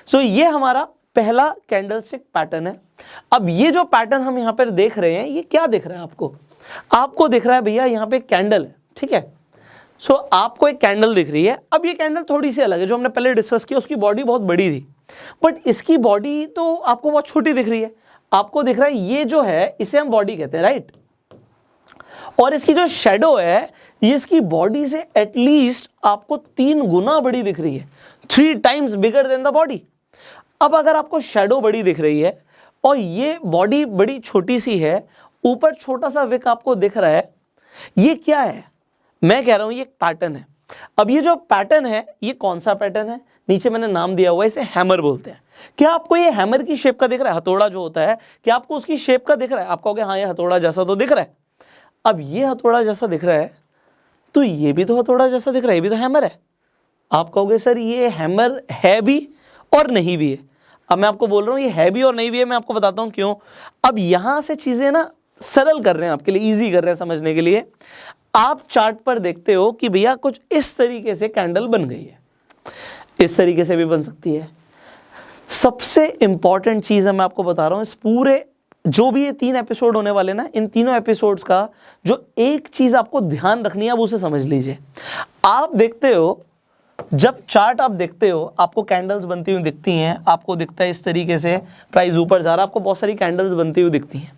सो ये हमारा पहला कैंडलस्टिक पैटर्न है। अब ये जो पैटर्न हम यहाँ पर देख रहे हैं, ये क्या दिख रहा है आपको? आपको दिख रहा है भैया यहाँ पे कैंडल है, ठीक है। सो आपको एक कैंडल दिख रही है। अब ये कैंडल थोड़ी सी अलग है, जो हमने पहले डिस्कस किया उसकी बॉडी बहुत बड़ी थी, बट इसकी बॉडी तो आपको बहुत छोटी दिख रही है। आपको दिख रहा है ये जो है इसे हम बॉडी कहते हैं, राइट। और इसकी जो शेडो है ये इसकी बॉडी से एटलीस्ट आपको 3 गुना बड़ी दिख रही है, 3 times bigger than the body. अब अगर आपको शेडो बड़ी दिख रही है और ये बॉडी बड़ी छोटी सी है, ऊपर छोटा सा विक आपको दिख रहा है, ये क्या है? मैं कह रहा हूं ये एक पैटर्न है। अब ये जो पैटर्न है ये कौन सा पैटर्न है? नीचे मैंने नाम दिया हुआ है, इसे हैमर बोलते हैं। क्या आपको ये हैमर की शेप का दिख रहा है? हथौड़ा जो होता है, क्या आपको उसकी शेप का दिख रहा है? आप कहोगे हाँ ये हथौड़ा जैसा तो दिख रहा है। अब ये हथौड़ा जैसा दिख रहा है तो ये भी तो हथौड़ा जैसा दिख रहा है, ये भी तो हैमर है। आप कहोगे सर ये हैमर है भी और नहीं भी है। अब मैं आपको बोल रहा हूँ ये है भी और नहीं भी है, मैं आपको बताता हूँ क्यों। अब यहां से चीजें ना सरल कर रहे हैं आपके लिए, इजी कर रहे हैं समझने के लिए। आप चार्ट पर देखते हो कि भैया कुछ इस तरीके से कैंडल बन गई है, इस तरीके से भी बन सकती है। सबसे इंपॉर्टेंट चीज है मैं आपको बता रहा हूं, इस पूरे जो भी ये 3 एपिसोड होने वाले ना, इन तीनों एपिसोड्स का जो एक चीज आपको ध्यान रखनी है, आप उसे समझ लीजिए। आप देखते हो, जब चार्ट आप देखते हो आपको कैंडल्स बनती हुई दिखती हैं, आपको दिखता है इस तरीके से प्राइस ऊपर जा रहा है, आपको बहुत सारी कैंडल्स बनती हुई दिखती हैं।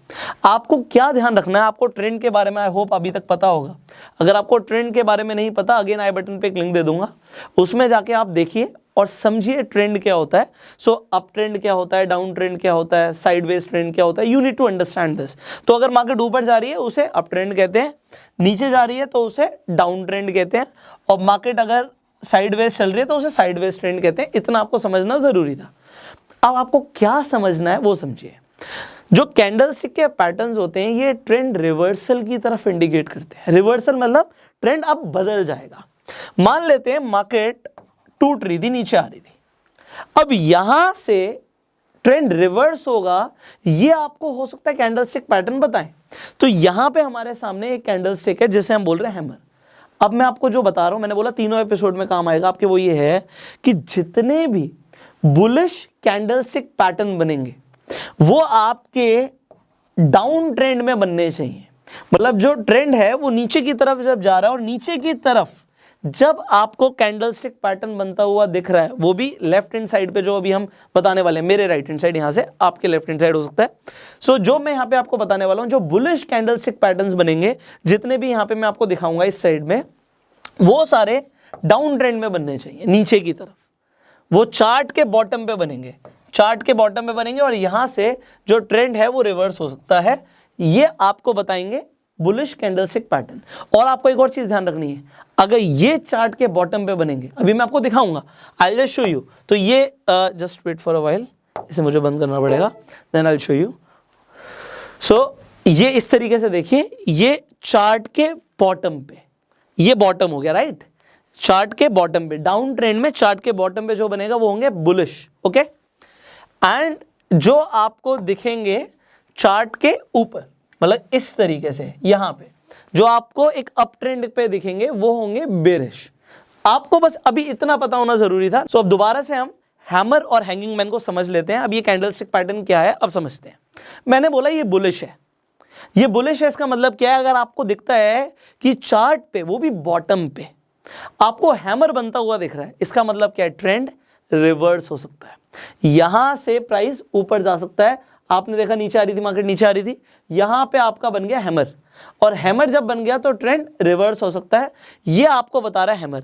आपको क्या ध्यान रखना है? आपको ट्रेंड के बारे में आई होप अभी तक पता होगा। अगर आपको ट्रेंड के बारे में नहीं पता, अगेन आई बटन पे एक लिंक दे दूंगा, उसमें जाके आप देखिए और समझिए ट्रेंड क्या होता है। सो अप ट्रेंड क्या होता है, डाउन ट्रेंड क्या होता है, साइडवेज ट्रेंड क्या होता है, you need to understand this. तो अगर मार्केट ऊपर जा रही है उसे अप ट्रेंड कहते हैं, नीचे जा रही है तो उसे डाउन ट्रेंड कहते हैं, और मार्केट अगर साइडवेज चल रही है तो उसे साइडवेज ट्रेंड कहते हैं। इतना आपको समझना जरूरी था। अब आपको क्या समझना है वो समझिए। जो कैंडलस्टिक के पैटर्न्स होते हैं ये ट्रेंड रिवर्सल की तरफ इंडिकेट करते हैं। रिवर्सल मतलब ट्रेंड अब बदल जाएगा। मान लेते हैं मार्केट टूट रही थी, नीचे आ रही थी, अब यहां से ट्रेंड रिवर्स होगा, ये आपको हो सकता है कैंडलस्टिक पैटर्न बताएं। तो यहां पे हमारे सामने एक कैंडलस्टिक है जिसे हम बोल रहे हैं हैमर। अब मैं आपको जो बता रहा हूं, मैंने बोला तीनों एपिसोड में काम आएगा आपके, वो ये है कि जितने भी बुलिश कैंडलस्टिक पैटर्न बनेंगे वो आपके डाउन ट्रेंड में बनने चाहिए। मतलब जो ट्रेंड है वो नीचे की तरफ जब जा रहा है, और नीचे की तरफ जब आपको कैंडलस्टिक पैटर्न बनता हुआ दिख रहा है, वो भी लेफ्ट हैंड साइड पे जो अभी हम बताने वाले हैं, मेरे राइट हैंड साइड, यहां से आपके लेफ्ट हैंड साइड हो सकता है। सो जो मैं यहां पे आपको बताने वाला हूं, जो बुलिश कैंडलस्टिक पैटर्न्स बनेंगे, जितने भी यहां पे मैं आपको दिखाऊंगा इस साइड में, वो सारे डाउन ट्रेंड में बनने चाहिए, नीचे की तरफ। वो चार्ट के बॉटम पे बनेंगे, चार्ट के बॉटम में बनेंगे, और यहां से जो ट्रेंड है वो रिवर्स हो सकता है। ये आपको बताएंगे बुलिश कैंडलस्टिक पैटर्न। और आपको एक और चीज ध्यान रखनी है, अगर ये चार्ट के बॉटम पे बनेंगे, अभी मैं आपको दिखाऊंगा, I will just show you. तो ये just wait for a while, इसे मुझे बंद करना पड़ेगा, then I will show you. So ये इस तरीके से देखिए, ये चार्ट के बॉटम पे, ये बॉटम हो गया, राइट। चार्ट के बॉटम पे, डाउन ट्रेंड में चार्ट के बॉटम पे जो बनेगा वो होंगे बुलिश, ओके। एंड जो आपको दिखेंगे चार्ट के ऊपर, मतलब इस तरीके से यहां पे जो आपको एक अप ट्रेंड पे दिखेंगे वो होंगे बेरिश। आपको बस अभी इतना पता होना जरूरी था। सो अब दोबारा से हम हैमर और हैंगिंग मैन को समझ लेते हैं। अब ये कैंडलस्टिक पैटर्न क्या है अब समझते हैं। मैंने बोला ये बुलिश है, ये बुलिश है, इसका मतलब क्या है? अगर आपको दिखता है कि चार्ट पे, वो भी बॉटम पे, आपको हैमर बनता हुआ दिख रहा है, इसका मतलब क्या है? ट्रेंड रिवर्स हो सकता है, यहां से प्राइस ऊपर जा सकता है। आपने देखा नीचे आ रही थी, मार्केट नीचे आ रही थी, यहां पे आपका बन गया हैमर, और हैमर जब बन गया तो ट्रेंड रिवर्स हो सकता है। ये आपको बता रहा है हैमर।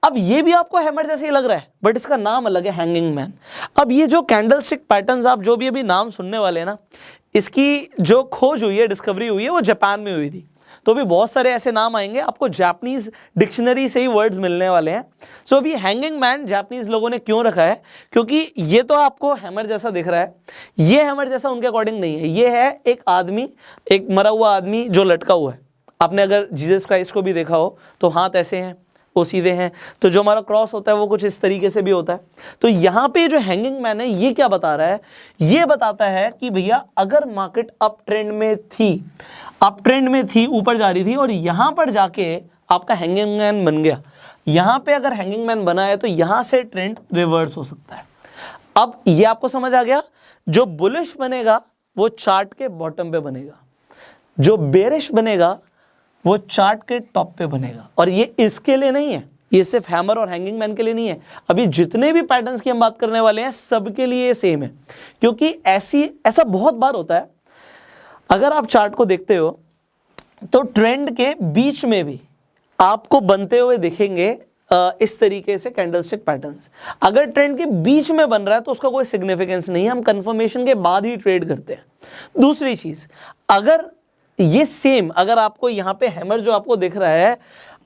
अब ये भी आपको हैमर जैसे ही लग रहा है, बट इसका नाम अलग है, हैंगिंग मैन। अब ये जो कैंडलस्टिक पैटर्न्स आप जो भी अभी नाम सुनने वाले हैं ना, इसकी जो खोज हुई है, डिस्कवरी हुई है, वो जापान में हुई थी। तो भी बहुत सारे ऐसे नाम आएंगे, आपको जापानीज डिक्शनरी से ही वर्ड्स मिलने वाले हैं। सो अभी हैंगिंग मैन जापानीज लोगों ने क्यों रखा है? क्योंकि ये तो आपको हैमर जैसा दिख रहा है, ये हैमर जैसा उनके अकॉर्डिंग नहीं है। ये है एक आदमी, एक मरा हुआ आदमी जो लटका हुआ है। आपने अगर जीसस क्राइस्ट को भी देखा हो तो हाथ ऐसे हैं, वो सीधे हैं, तो जो हमारा क्रॉस होता है वो कुछ इस तरीके से भी होता है। तो यहाँ पे जो हैंगिंग मैन है ये क्या बता रहा है? ये बताता है कि भैया अगर मार्केट अप ट्रेंड में थी, अप ट्रेंड में थी, ऊपर जा रही थी, और यहाँ पर जाके आपका हैंगिंग मैन बन गया, यहाँ पे अगर हैंगिंग मैन बना है तो यहाँ से ट्रेंड रिवर्स हो सकता है। अब ये आपको समझ आ गया, जो बुलिश बनेगा वो चार्ट के बॉटम पे बनेगा, जो बेरिश बनेगा वो चार्ट के टॉप पे बनेगा। और ये इसके लिए नहीं है, ये सिर्फ हैमर और हैंगिंग मैन के लिए नहीं है, अभी जितने भी पैटर्न्स की हम बात करने वाले हैं सबके लिए ये सेम है। क्योंकि ऐसा बहुत बार होता है, अगर आप चार्ट को देखते हो तो ट्रेंड के बीच में भी आपको बनते हुए दिखेंगे इस तरीके से कैंडलस्टिक पैटर्न्स। अगर ट्रेंड के बीच में बन रहा है तो उसका कोई सिग्निफिकेंस नहीं है, हम कंफर्मेशन के बाद ही ट्रेड करते हैं। दूसरी चीज, अगर ये सेम, अगर आपको यहाँ पे हैमर जो आपको दिख रहा है,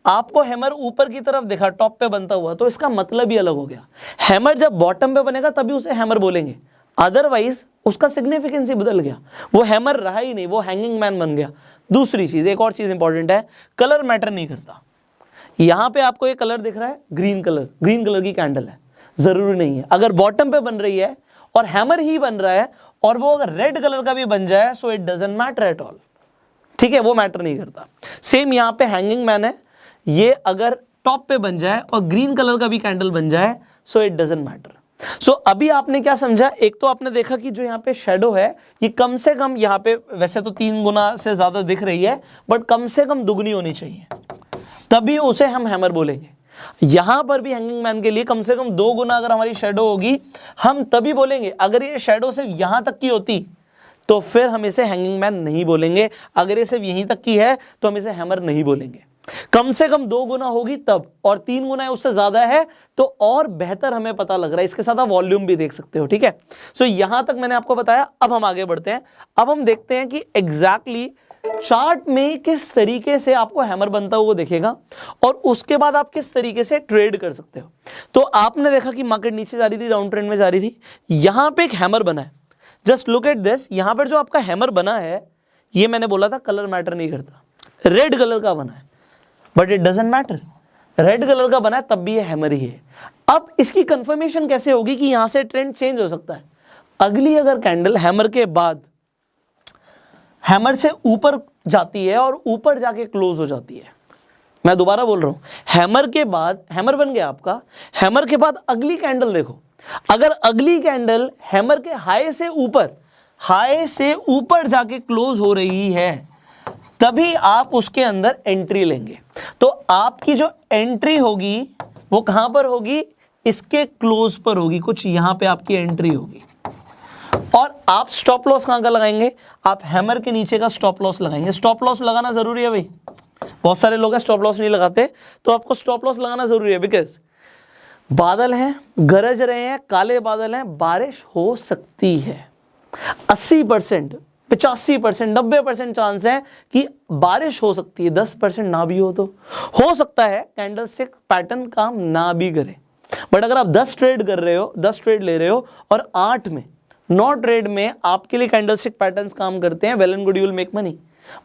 आपको हैमर ऊपर की तरफ दिखा टॉप पे बनता हुआ, तो इसका मतलब ही अलग हो गया। हैमर जब बॉटम पे बनेगा तभी उसे हैमर बोलेंगे, अदरवाइज उसका सिग्निफिकेंस ही बदल गया, वो हैमर रहा ही नहीं, वो हैंगिंग मैन बन गया। दूसरी चीज, एक और चीज इंपॉर्टेंट है, कलर मैटर नहीं करता। यहां पे आपको ये कलर दिख रहा है ग्रीन कलर की कैंडल है, जरूरी नहीं है। अगर बॉटम पे बन रही है और हैमर ही बन रहा है और वो अगर रेड कलर का भी बन जाए, so it doesn't matter at all, ठीक है, वो मैटर नहीं करता। सेम यहां पे हैंगिंग मैन है, ये अगर टॉप पे बन जाए और ग्रीन कलर का भी कैंडल बन जाए, सो इट डजंट मैटर। सो अभी आपने क्या समझा, एक तो आपने देखा कि जो यहाँ पे शेडो है ये कम से कम यहाँ पे वैसे तो 3 गुना से ज्यादा दिख रही है, बट कम से कम दुगनी होनी चाहिए, तभी उसे हम हैमर बोलेंगे। यहां पर भी हैंगिंग मैन के लिए कम से कम 2 गुना अगर हमारी शेडो होगी, हम तभी बोलेंगे। अगर ये शेडो सिर्फ यहां तक की होती तो फिर हम इसे हैंगिंग मैन नहीं बोलेंगे, अगर ये सिर्फ यहीं तक की है तो हम इसे हैमर नहीं बोलेंगे। कम से कम 2 गुना होगी तब, और 3 गुना उससे ज्यादा है तो और बेहतर हमें पता लग रहा है। इसके साथ आप वॉल्यूम भी देख सकते हो, ठीक है। सो यहां तक मैंने आपको बताया। अब हम आगे बढ़ते हैं, अब हम देखते हैं कि एग्जैक्टली चार्ट में किस तरीके से आपको हैमर बनता हुआ दिखेगा और उसके बाद आप किस तरीके से ट्रेड कर सकते हो। तो आपने देखा कि मार्केट नीचे जा रही थी, डाउन ट्रेंड में जा रही थी, यहां पे एक हैमर बना है। जस्ट लुक एट दिस, यहां पर जो आपका हैमर बना है, ये मैंने बोला था कलर मैटर नहीं करता, रेड कलर का बना है, but it doesn't matter, red colour का बना है तब भी ये हैमर ही है। अब इसकी कंफर्मेशन कैसे होगी कि यहां से ट्रेंड चेंज हो सकता है। अगली अगर कैंडल हैमर के बाद हैमर से ऊपर जाती है और ऊपर जाके क्लोज हो जाती है, मैं दोबारा बोल रहा हूं, हैमर के बाद, हैमर बन गया आपका, हैमर के बाद अगली कैंडल देखो, अगर अगली कैंडल हैमर के हाई से ऊपर जाके क्लोज हो रही है, तभी आप उसके अंदर एंट्री लेंगे। तो आपकी जो एंट्री होगी वो कहां पर होगी, इसके क्लोज पर होगी, कुछ यहां पे आपकी एंट्री होगी। और आप स्टॉप लॉस कहां का लगाएंगे, आप हैमर के नीचे का स्टॉप लॉस लगाएंगे। स्टॉप लॉस लगाना जरूरी है भाई, बहुत सारे लोग स्टॉप लॉस नहीं लगाते, तो आपको स्टॉप लॉस लगाना जरूरी है। बिकॉज बादल हैं, गरज रहे हैं, काले बादल हैं, बारिश हो सकती है। 80%, 85%, 90% चांस है कि बारिश हो सकती है, 10% ना भी हो सकता है कैंडलस्टिक पैटर्न काम ना भी करे। बट अगर आप 10 ट्रेड कर रहे हो, 10 ट्रेड ले रहे हो और 8 में 9 ट्रेड में आपके लिए कैंडलस्टिक पैटर्न्स काम करते हैं, well and good, you will make money.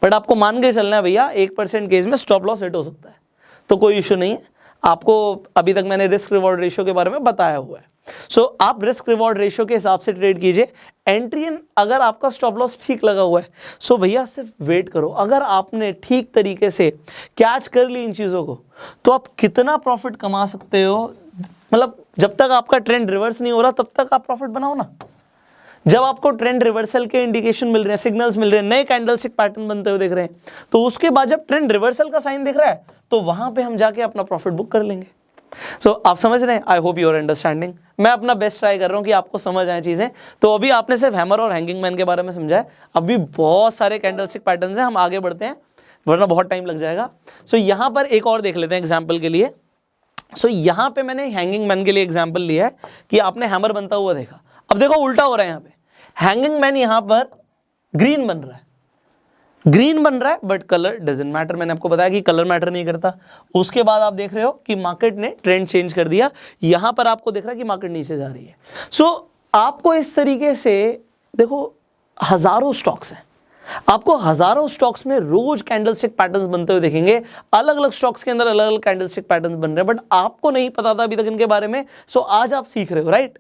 But आपको मान के चलना है भैया 1% केस में स्टॉप लॉस हिट हो सकता है, तो कोई इश्यू नहीं है। आपको अभी तक मैंने रिस्क रिवॉर्ड रेशियो के बारे में बताया हुआ है। सो आप रिस्क रिवॉर्ड रेशियो के हिसाब से ट्रेड कीजिए। एंट्री इन, अगर आपका स्टॉप लॉस ठीक लगा हुआ है, सो भैया सिर्फ वेट करो। अगर आपने ठीक तरीके से कैच कर ली इन चीज़ों को, तो आप कितना प्रॉफिट कमा सकते हो। मतलब जब तक आपका ट्रेंड रिवर्स नहीं हो रहा तब तक आप प्रॉफिट बनाओ ना। जब आपको ट्रेंड रिवर्सल के इंडिकेशन मिल रहे हैं, सिग्नल्स मिल रहे हैं, नए कैंडलस्टिक पैटर्न बनते हुए दिख रहे हैं, तो उसके बाद जब ट्रेंड रिवर्सल का साइन दिख रहा है, तो वहां पे हम जाके अपना प्रॉफिट बुक कर लेंगे। सो आप समझ रहे हैं, I hope you are understanding. मैं अपना बेस्ट ट्राई कर रहा हूं कि आपको समझ आए चीजें। तो अभी आपने सिर्फ हैमर और हैंगिंग मैन के बारे में समझा है, अभी बहुत सारे कैंडलस्टिक पैटर्न्स हैं, हम आगे बढ़ते हैं वरना बहुत टाइम लग जाएगा। सो यहां पर एक और देख लेते हैं एग्जाम्पल के लिए। सो यहां पे मैंने हैंगिंग मैन के लिए एग्जाम्पल लिया है कि आपने हैमर बनता हुआ देखा। अब देखो उल्टा हो रहा है, यहाँ पे हैंगिंग मैन यहां पर ग्रीन बन रहा है, ग्रीन बन रहा है, बट कलर डजंट मैटर। मैंने आपको बताया कि कलर मैटर नहीं करता। उसके बाद आप देख रहे हो कि मार्केट ने ट्रेंड चेंज कर दिया, यहां पर आपको दिख रहा है कि मार्केट नीचे जा रही है। सो आपको इस तरीके से देखो, हजारों स्टॉक्स हैं, आपको हजारों स्टॉक्स में रोज कैंडलस्टिक पैटर्न्स बनते हुए देखेंगे। अलग अलग स्टॉक्स के अंदर अलग अलग कैंडलस्टिक पैटर्न्स बन रहे हैं, बट आपको नहीं पता था अभी तक इनके बारे में। सो आज आप सीख रहे हो, राइट।